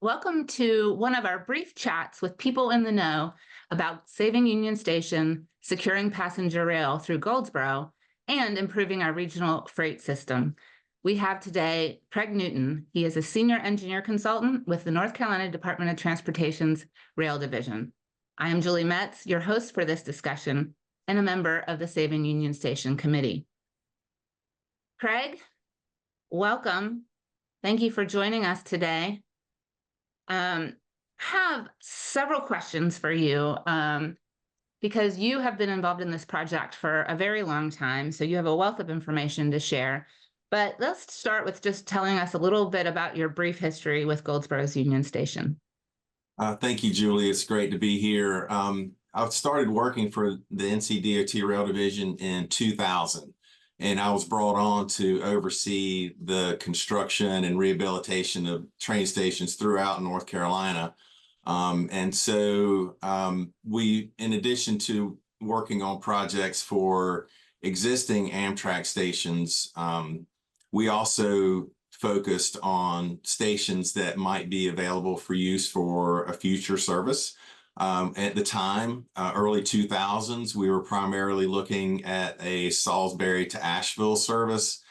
Welcome to one of our brief chats with people in the know about saving Union Station, securing passenger rail through Goldsboro, and improving our regional freight system. We have today Craig Newton. He is a senior engineer consultant with the North Carolina Department of Transportation's Rail Division. I am Julie Metz, your host for this discussion, and a member of the Saving Union Station Committee. Craig, welcome. Thank you for joining us today. Have several questions for you because you have been involved in this project for a very long time, so you have a wealth of information to share. But let's start with just telling us a little bit about your brief history with Goldsboro's Union Station. Thank you, Julie. It's great to be here. I started working for the NCDOT Rail Division in 2000. And I was brought on to oversee the construction and rehabilitation of train stations throughout North Carolina. And so we, in addition to working on projects for existing Amtrak stations, we also focused on stations that might be available for use for a future service. At the time, early 2000s, we were primarily looking at a Salisbury to Asheville service,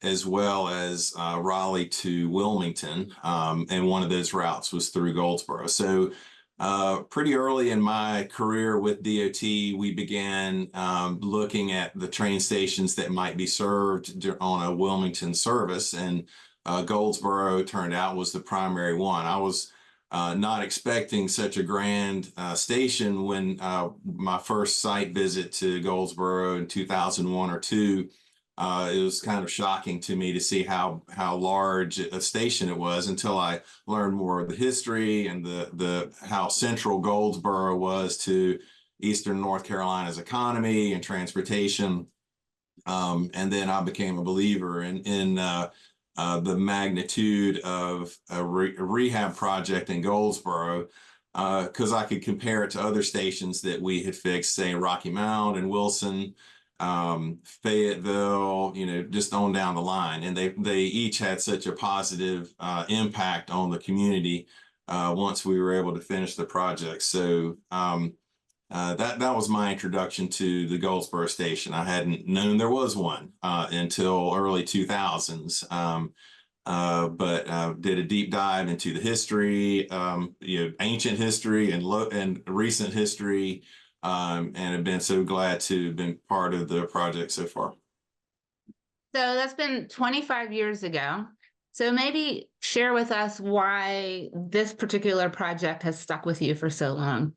as well as Raleigh to Wilmington. And one of those routes was through Goldsboro. So pretty early in my career with DOT, we began looking at the train stations that might be served on a Wilmington service. And Goldsboro turned out was the primary one. I was not expecting such a grand station when my first site visit to Goldsboro in 2001 or two. It was kind of shocking to me to see how large a station it was until I learned more of the history and how central Goldsboro was to Eastern North Carolina's economy and transportation. And then I became a believer in the magnitude of a rehab project in Goldsboro, because I could compare it to other stations that we had fixed, say Rocky Mount and Wilson, Fayetteville, just on down the line. And they each had such a positive impact on the community once we were able to finish the project. So that was my introduction to the Goldsboro station. I hadn't known there was one until early 2000s, but did a deep dive into the history, ancient history and recent history, and have been so glad to have been part of the project so far. So that's been 25 years ago. So maybe share with us why this particular project has stuck with you for so long.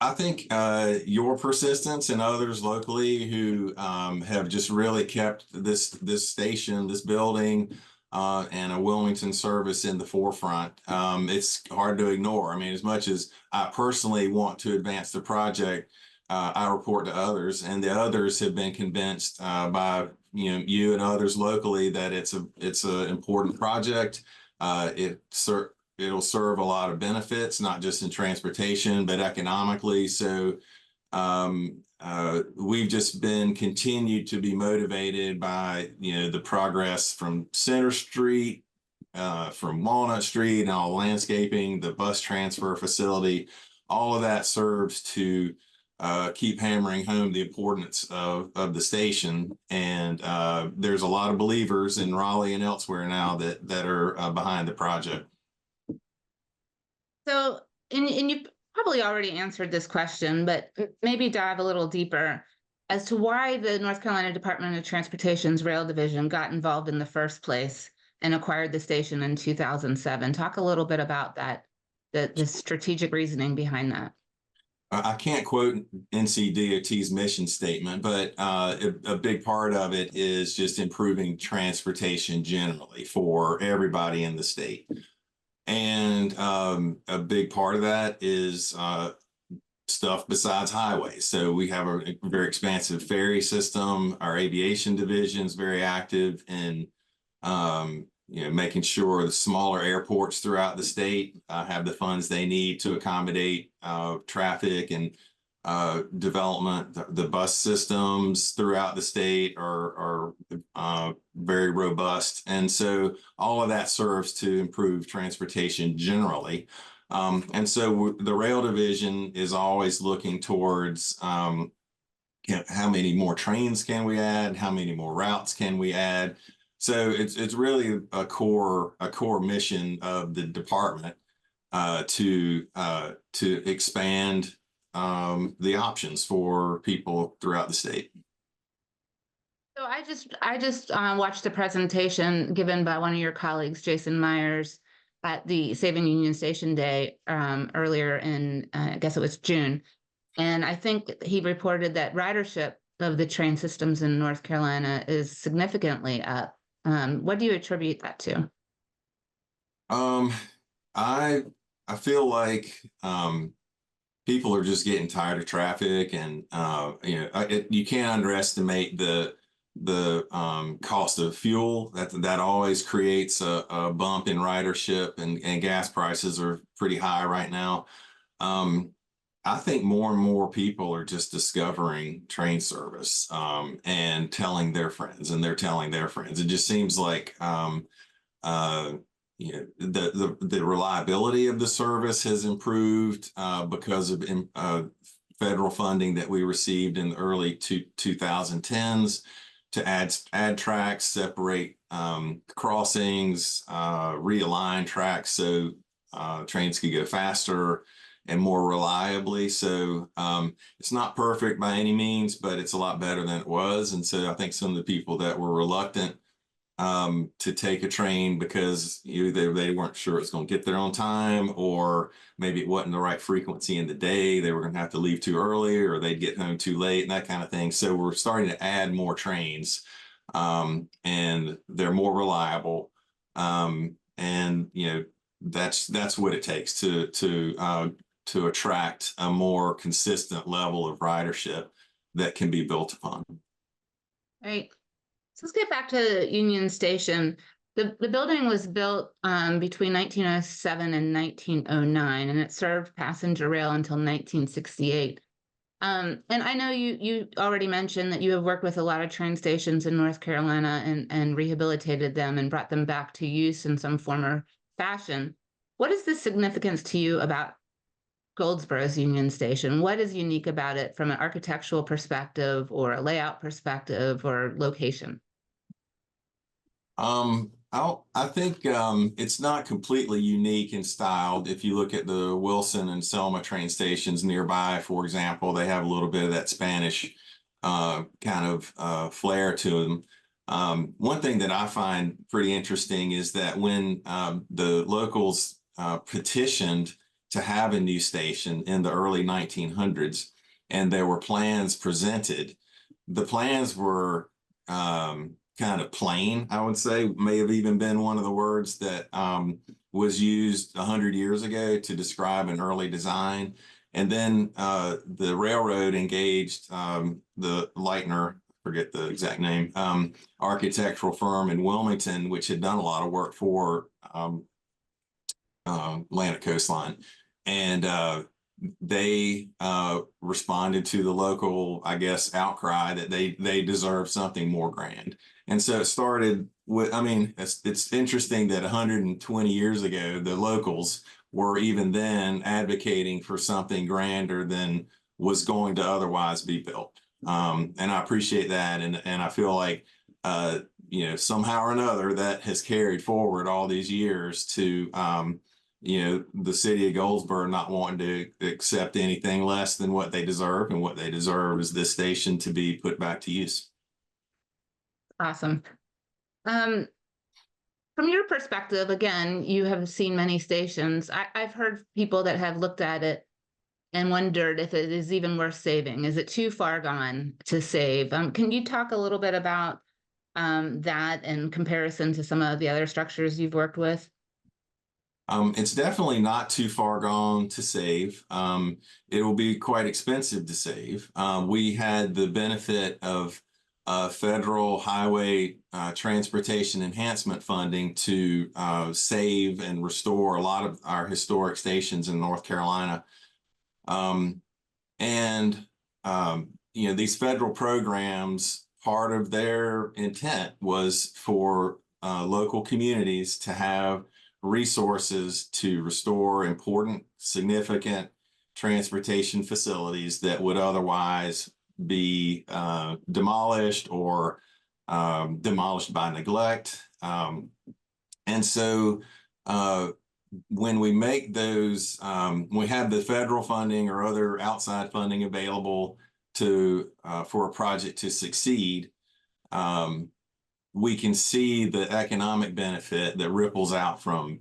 I think your persistence and others locally who have just really kept this station, this building, and a Wilmington service in the forefront. It's hard to ignore. I mean, as much as I personally want to advance the project, I report to others, and the others have been convinced by you and others locally that it's an important project. It'll serve a lot of benefits, not just in transportation, but economically. So we've just been continued to be motivated by, the progress from Center Street, from Walnut Street, and all landscaping, the bus transfer facility. All of that serves to keep hammering home the importance of the station. And there's a lot of believers in Raleigh and elsewhere now that are behind the project. So, and you probably already answered this question, but maybe dive a little deeper as to why the North Carolina Department of Transportation's Rail Division got involved in the first place and acquired the station in 2007. Talk a little bit about that, the strategic reasoning behind that. I can't quote NCDOT's mission statement, but a big part of it is just improving transportation generally for everybody in the state. And a big part of that is stuff besides highways. So we have a very expansive ferry system. Our aviation division is very active in making sure the smaller airports throughout the state have the funds they need to accommodate traffic and development. The bus systems throughout the state are very robust. And so all of that serves to improve transportation generally. And so the rail division is always looking towards how many more trains can we add? How many more routes can we add? So it's really a core mission of the department to expand the options for people throughout the state. So I just watched a presentation given by one of your colleagues, Jason Myers, at the Saving Union Station Day earlier in I guess it was June, and I think he reported that ridership of the train systems in North Carolina is significantly up. What do you attribute that to? Um, I I feel like people are just getting tired of traffic, and you can't underestimate the cost of fuel. That always creates a bump in ridership, and gas prices are pretty high right now. Um, I think more and more people are just discovering train service and telling their friends, and they're telling their friends. It just seems like uh, the reliability of the service has improved because of federal funding that we received in the early 2010s to add tracks, separate crossings, realign tracks so trains could go faster and more reliably. So it's not perfect by any means, but it's a lot better than it was. And so I think some of the people that were reluctant to take a train because either they weren't sure it's going to get there on time, or maybe it wasn't the right frequency in the day, they were going to have to leave too early, or they'd get home too late, and that kind of thing. So we're starting to add more trains, and they're more reliable. And that's what it takes to attract a more consistent level of ridership that can be built upon. Right. So let's get back to Union Station. The building was built between 1907 and 1909, and it served passenger rail until 1968. And I know you already mentioned that you have worked with a lot of train stations in North Carolina and rehabilitated them and brought them back to use in some form or fashion. What is the significance to you about Goldsboro's Union Station? What is unique about it from an architectural perspective or a layout perspective or location? I think it's not completely unique in style. If you look at the Wilson and Selma train stations nearby, for example, they have a little bit of that Spanish kind of flair to them. One thing that I find pretty interesting is that when the locals petitioned to have a new station in the early 1900s, and there were plans presented, the plans were kind of plain, I would say, may have even been one of the words that was used 100 years ago to describe an early design. And then the railroad engaged the Leitner, forget the exact name, architectural firm in Wilmington, which had done a lot of work for Atlantic Coastline. And they responded to the local, I guess, outcry that they deserve something more grand. And so it started with, I mean, it's interesting that 120 years ago, the locals were even then advocating for something grander than was going to otherwise be built. And I appreciate that. And I feel like, somehow or another that has carried forward all these years to, the city of Goldsboro not wanting to accept anything less than what they deserve, and what they deserve is this station to be put back to use. Awesome. From your perspective, again, you have seen many stations. I've heard people that have looked at it and wondered if it is even worth saving. Is it too far gone to save? Can you talk a little bit about that in comparison to some of the other structures you've worked with? It's definitely not too far gone to save. It will be quite expensive to save. We had the benefit of federal highway transportation enhancement funding to save and restore a lot of our historic stations in North Carolina. And, these federal programs, part of their intent was for local communities to have resources to restore important, significant transportation facilities that would otherwise be demolished or demolished by neglect. And so when we make those, we have the federal funding or other outside funding available to for a project to succeed, we can see the economic benefit that ripples out from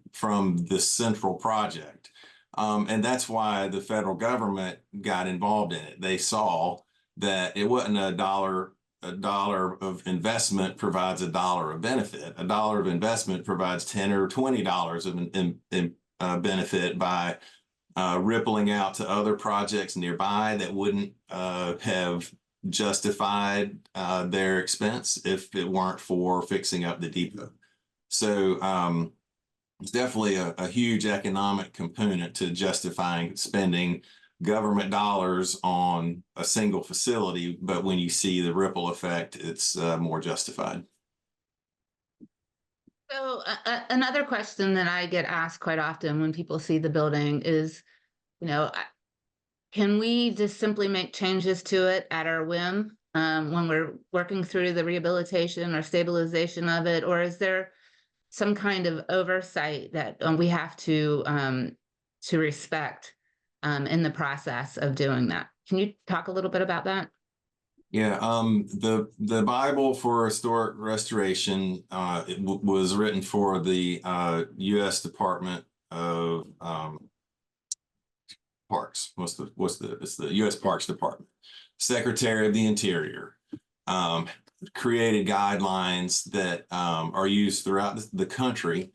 the central project. And that's why the federal government got involved in it. They saw that it wasn't a dollar of investment provides a dollar of benefit. A dollar of investment provides $10 or $20 of benefit by rippling out to other projects nearby that wouldn't have justified their expense if it weren't for fixing up the depot. So it's definitely a huge economic component to justifying spending government dollars on a single facility, but when you see the ripple effect, it's more justified. So another question that I get asked quite often when people see the building is, can we just simply make changes to it at our whim when we're working through the rehabilitation or stabilization of it? Or is there some kind of oversight that we have to respect in the process of doing that? Can you talk a little bit about that? Yeah, the Bible for Historic Restoration was written for the U.S. Department of Parks. It's the U.S. Parks Department. Secretary of the Interior created guidelines that are used throughout the country,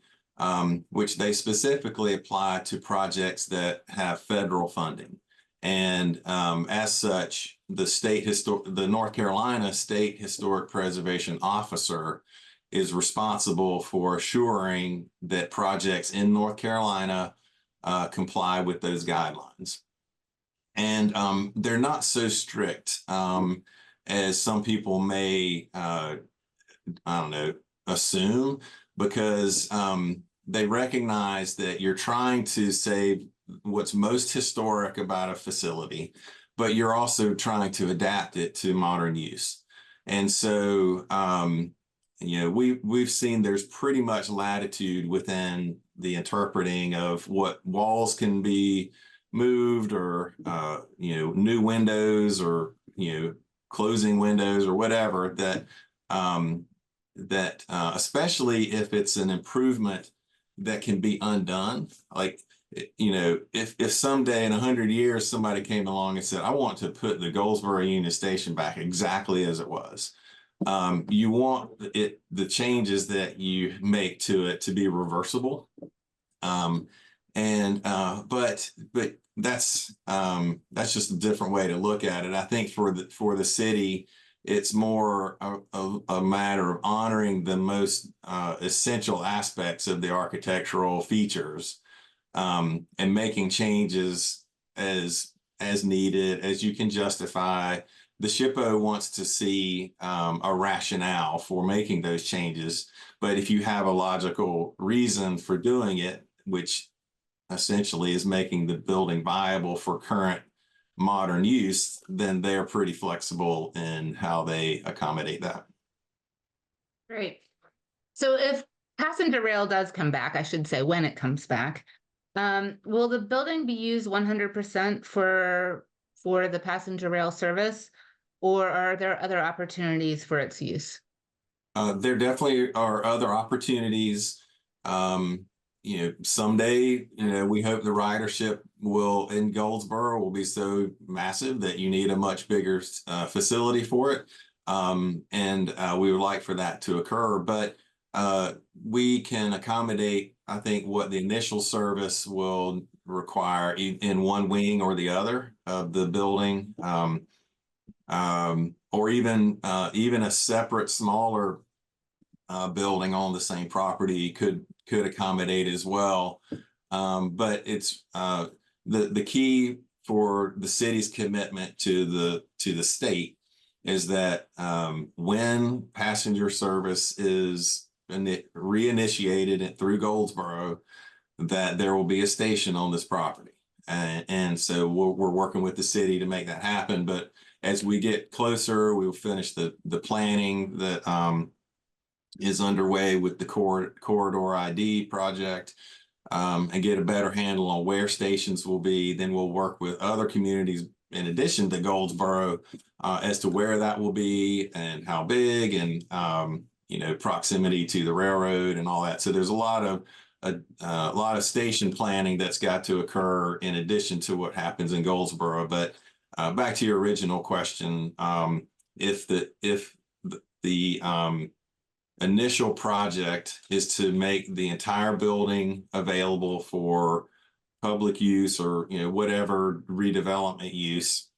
which they specifically apply to projects that have federal funding. And as such, the North Carolina State Historic Preservation Officer is responsible for assuring that projects in North Carolina comply with those guidelines. And they're not so strict as some people may, assume, because they recognize that you're trying to save what's most historic about a facility, but you're also trying to adapt it to modern use. And so, we've seen there's pretty much latitude within the interpreting of what walls can be moved, or new windows, or closing windows, or whatever, that especially if it's an improvement that can be undone. Like, if someday in 100 years somebody came along and said, I want to put the Goldsboro Union Station back exactly as it was, you want the changes that you make to it to be reversible. But that's just a different way to look at it. I think for the city, it's more a matter of honoring the most essential aspects of the architectural features, and making changes as needed, as you can justify. The SHPO wants to see a rationale for making those changes, but if you have a logical reason for doing it, which essentially is making the building viable for current modern use, then they're pretty flexible in how they accommodate that. Great. So if passenger rail does come back, I should say when it comes back, will the building be used 100% for the passenger rail service, or are there other opportunities for its use? There definitely are other opportunities. Someday, we hope the ridership in Goldsboro will be so massive that you need a much bigger facility for it. And we would like for that to occur, but we can accommodate, I think, what the initial service will require in one wing or the other of the building, or even a separate, smaller building on the same property could accommodate as well. But it's the key for the city's commitment to the state is that when passenger service is reinitiated through Goldsboro, that there will be a station on this property. And so we're working with the city to make that happen. But as we get closer, we'll finish the planning that is underway with the corridor ID project, and get a better handle on where stations will be. Then we'll work with other communities in addition to Goldsboro as to where that will be and how big, and proximity to the railroad and all that. So there's a lot of station planning that's got to occur in addition to what happens in Goldsboro. But back to your original question, if the initial project is to make the entire building available for public use or whatever redevelopment use,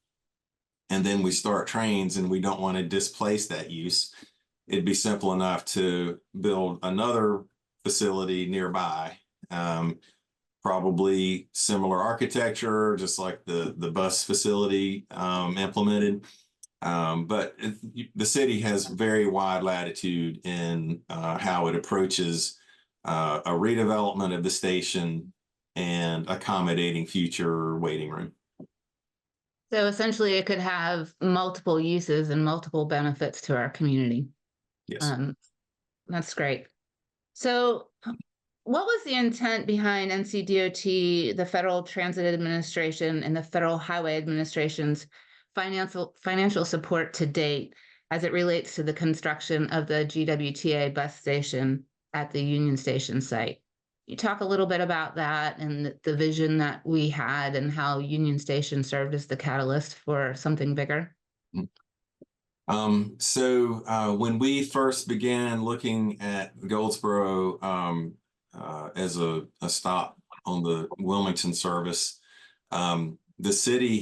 and then we start trains and we don't want to displace that use, it'd be simple enough to build another facility nearby, probably similar architecture, just like the bus facility implemented. But the city has very wide latitude in how it approaches a redevelopment of the station and accommodating future waiting room. So essentially, it could have multiple uses and multiple benefits to our community. Yes. That's great. So what was the intent behind NCDOT, the Federal Transit Administration, and the Federal Highway Administration's financial support to date as it relates to the construction of the GWTA bus station at the Union Station site? You talk a little bit about that and the vision that we had and how Union Station served as the catalyst for something bigger. So when we first began looking at Goldsboro as a stop on the Wilmington service, the city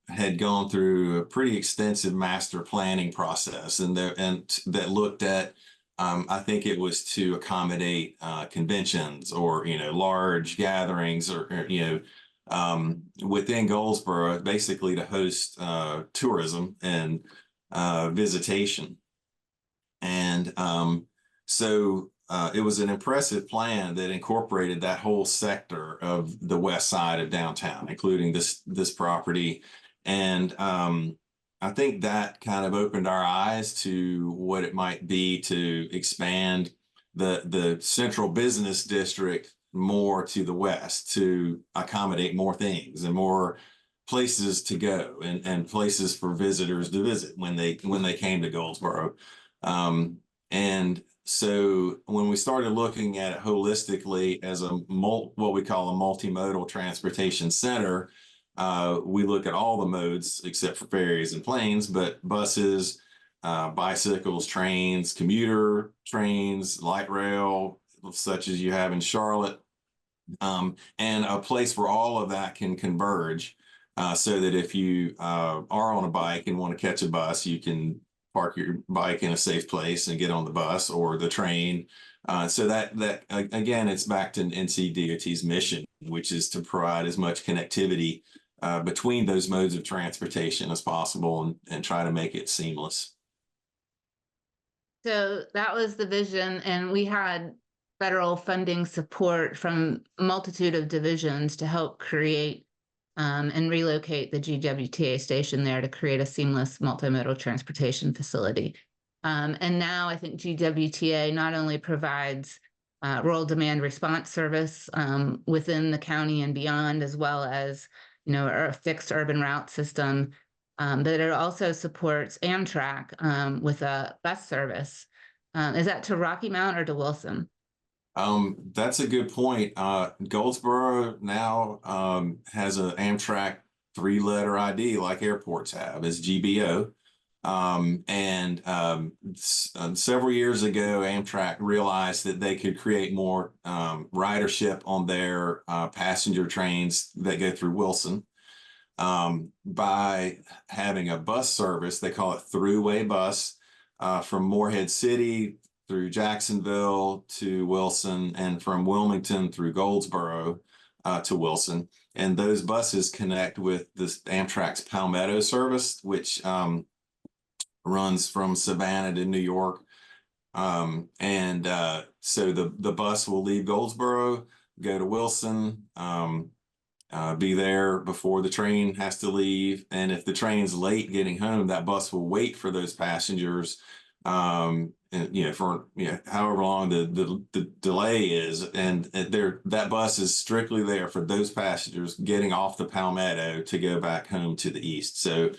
had gone through a pretty extensive master planning process, and that looked at, I think it was to accommodate conventions or large gatherings or within Goldsboro, basically to host tourism and visitation. And so it was an impressive plan that incorporated that whole sector of the west side of downtown, including this property. And I think that kind of opened our eyes to what it might be to expand the central business district more to the west to accommodate more things and more places to go and places for visitors to visit when they came to Goldsboro. And so when we started looking at it holistically as what we call a multimodal transportation center, we look at all the modes except for ferries and planes, but buses, bicycles, trains, commuter trains, light rail, such as you have in Charlotte, and a place where all of that can converge, so that if you are on a bike and want to catch a bus, you can park your bike in a safe place and get on the bus or the train. So that again, it's back to NCDOT's mission, which is to provide as much connectivity between those modes of transportation as possible and try to make it seamless. So that was the vision, and we had federal funding support from a multitude of divisions to help create and relocate the GWTA station there to create a seamless multimodal transportation facility. And now I think GWTA not only provides rural demand response service within the county and beyond, as well as a fixed urban route system, but it also supports Amtrak with a bus service. Is that to Rocky Mount or to Wilson? That's a good point. Goldsboro now has an Amtrak 3-letter ID like airports have, as GBO. Several years ago, Amtrak realized that they could create more ridership on their passenger trains that go through Wilson by having a bus service. They call it Thruway Bus from Morehead City through Jacksonville to Wilson, and from Wilmington through Goldsboro to Wilson. And those buses connect with this Amtrak's Palmetto service, which runs from Savannah to New York. So the bus will leave Goldsboro, go to Wilson, be there before the train has to leave. And if the train's late getting home, that bus will wait for those passengers, and, for, however long the delay is. And that bus is strictly there for those passengers getting off the Palmetto to go back home to the east. So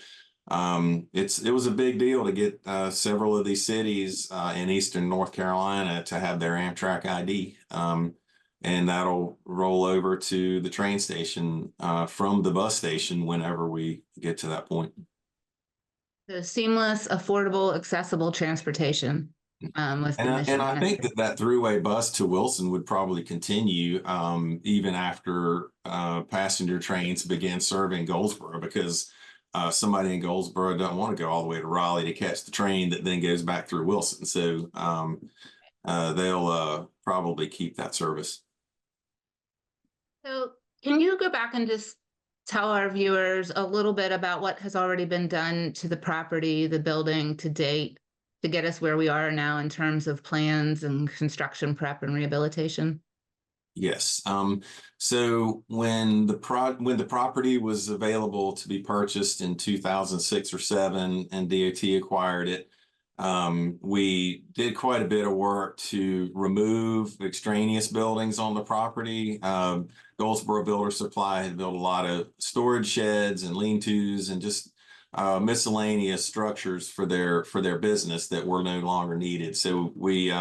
it was a big deal to get several of these cities in eastern North Carolina to have their Amtrak ID. And that'll roll over to the train station from the bus station whenever we get to that point. So seamless, affordable, accessible transportation was the mission. And I think that throughway bus to Wilson would probably continue even after passenger trains begin serving Goldsboro, because somebody in Goldsboro doesn't want to go all the way to Raleigh to catch the train that then goes back through Wilson. So they'll probably keep that service. So can you go back and just tell our viewers a little bit about what has already been done to the property, the building to date, to get us where we are now in terms of plans and construction prep and rehabilitation? Yes. So when the property was available to be purchased in 2006 or 7 and DOT acquired it, we did quite a bit of work to remove extraneous buildings on the property. Goldsboro Builder Supply had built a lot of storage sheds and lean-tos and just miscellaneous structures for their business that were no longer needed. So we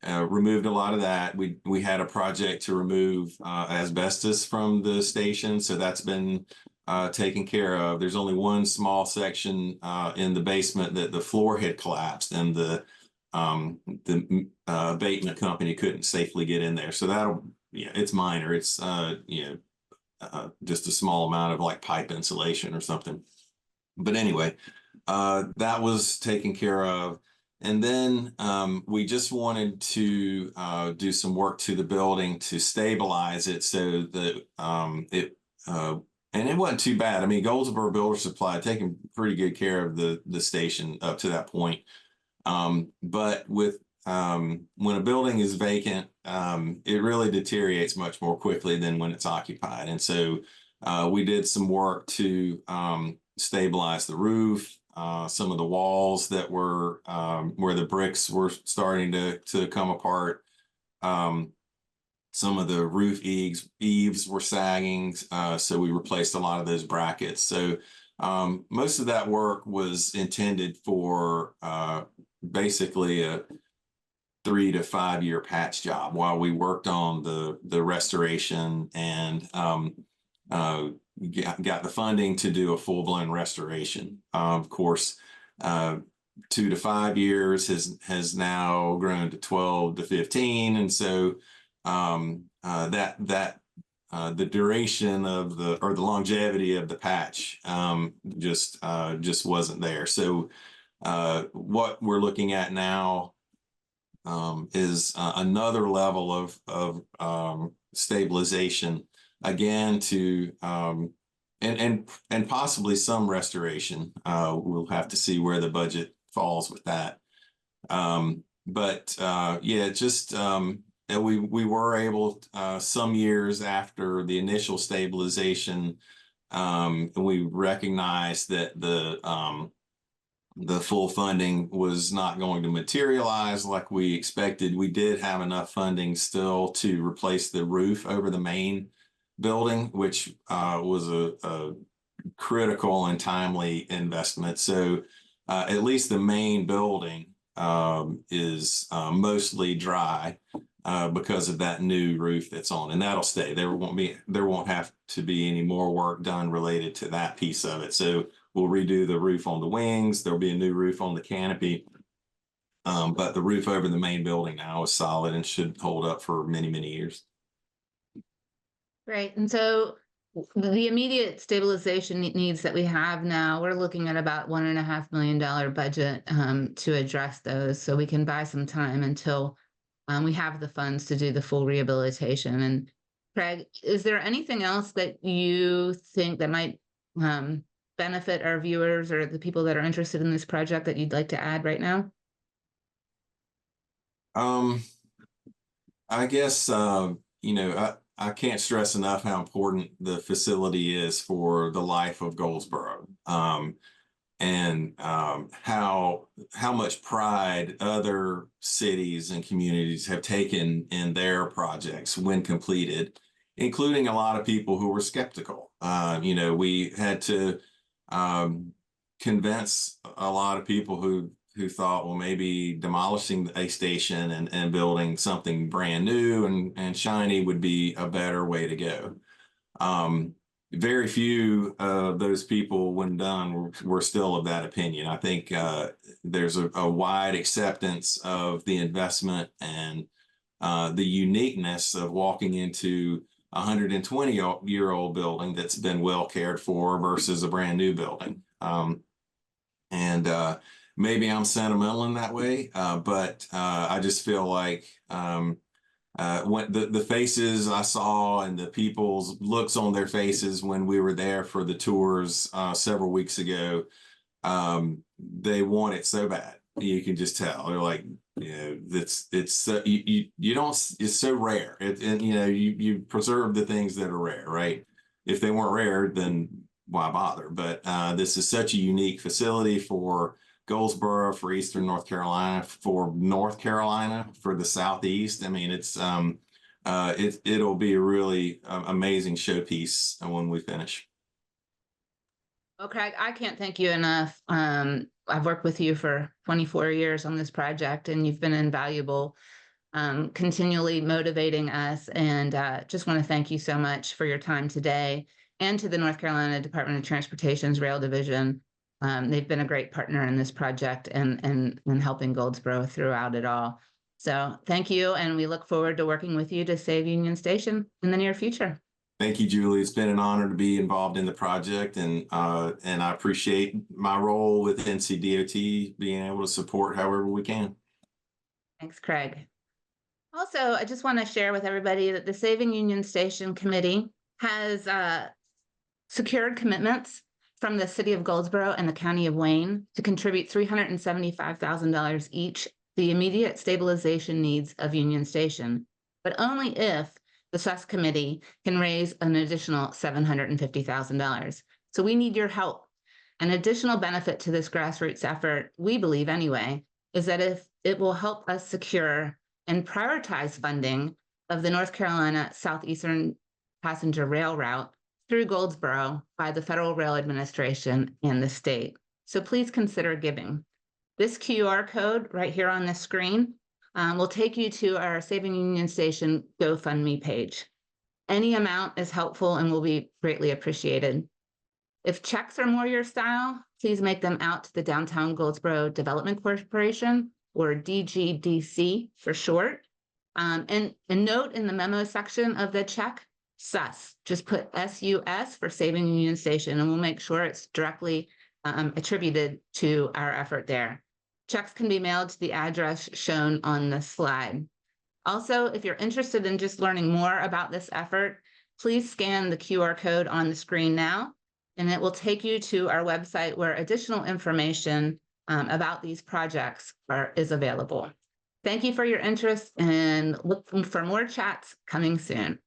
removed a lot of that. We had a project to remove asbestos from the station, so that's been taken care of. There's only one small section in the basement that the floor had collapsed, and the abatement company couldn't safely get in there. So that'll, it's minor. It's just a small amount of like pipe insulation or something. But anyway, that was taken care of. And then we just wanted to do some work to the building to stabilize it so that and it wasn't too bad. I mean, Goldsboro Builder Supply had taken pretty good care of the station up to that point. But with when a building is vacant, it really deteriorates much more quickly than when it's occupied. And so we did some work to stabilize the roof, some of the walls that were where the bricks were starting to come apart. Some of the roof eaves were sagging, so we replaced a lot of those brackets. So most of that work was intended for basically a 3 to 5 year patch job while we worked on the restoration and got the funding to do a full-blown restoration. Of course, 2 to 5 years has now grown to 12 to 15, and so the duration of the longevity of the patch just wasn't there. So what we're looking at now is another level of stabilization, again, to and possibly some restoration. We'll have to see where the budget falls with that. We were able some years after the initial stabilization, we recognized that the full funding was not going to materialize like we expected. We did have enough funding still to replace the roof over the main building, which was a critical and timely investment. So at least the main building is mostly dry because of that new roof that's on, and that'll stay. There won't have to be any more work done related to that piece of it. So we'll redo the roof on the wings. There'll be a new roof on the canopy. But the roof over the main building now is solid and should hold up for many, many years. Right. And so the immediate stabilization needs that we have now, we're looking at about $1.5 million budget to address those, so we can buy some time until we have the funds to do the full rehabilitation. And Craig, is there anything else that you think that might benefit our viewers or the people that are interested in this project that you'd like to add right now? I guess, I can't stress enough how important the facility is for the life of Goldsboro. And how much pride other cities and communities have taken in their projects when completed, including a lot of people who were skeptical. We had to convince a lot of people who thought, well, maybe demolishing a station and building something brand new and shiny would be a better way to go. Very few of those people, when done, were still of that opinion. I think there's a wide acceptance of the investment and the uniqueness of walking into a 120-year-old building that's been well cared for versus a brand new building. And maybe I'm sentimental in that way, but I just feel like when the faces I saw and the people's looks on their faces when we were there for the tours several weeks ago, they want it so bad. You can just tell. They're like, it's you don't. It's so rare. And you preserve the things that are rare, right? If they weren't rare, then why bother? But this is such a unique facility for Goldsboro, for Eastern North Carolina, for North Carolina, for the Southeast. I mean, it'll be a really amazing showpiece when we finish. Well, Craig, I can't thank you enough. I've worked with you for 24 years on this project, and you've been invaluable, continually motivating us. And just want to thank you so much for your time today, and to the North Carolina Department of Transportation's Rail Division. They've been a great partner in this project and helping Goldsboro throughout it all. So thank you, and we look forward to working with you to save Union Station in the near future. Thank you, Julie. It's been an honor to be involved in the project, and I appreciate my role with NCDOT, being able to support however we can. Thanks, Craig. Also, I just want to share with everybody that the Saving Union Station Committee has secured commitments from the City of Goldsboro and the County of Wayne to contribute $375,000 each to the immediate stabilization needs of Union Station, but only if the SUS committee can raise an additional $750,000. So we need your help. An additional benefit to this grassroots effort, we believe anyway, is that if it will help us secure and prioritize funding of the North Carolina Southeastern Passenger Rail Route through Goldsboro by the Federal Rail Administration and the state. So please consider giving. This QR code right here on the screen will take you to our Saving Union Station GoFundMe page. Any amount is helpful and will be greatly appreciated. If checks are more your style, please make them out to the Downtown Goldsboro Development Corporation, or DGDC for short. And note in the memo section of the check, SUS. Just put SUS for Saving Union Station, and we'll make sure it's directly attributed to our effort there. Checks can be mailed to the address shown on the slide. Also, if you're interested in just learning more about this effort, please scan the QR code on the screen now, and it will take you to our website where additional information about these projects is available. Thank you for your interest, and look for more chats coming soon.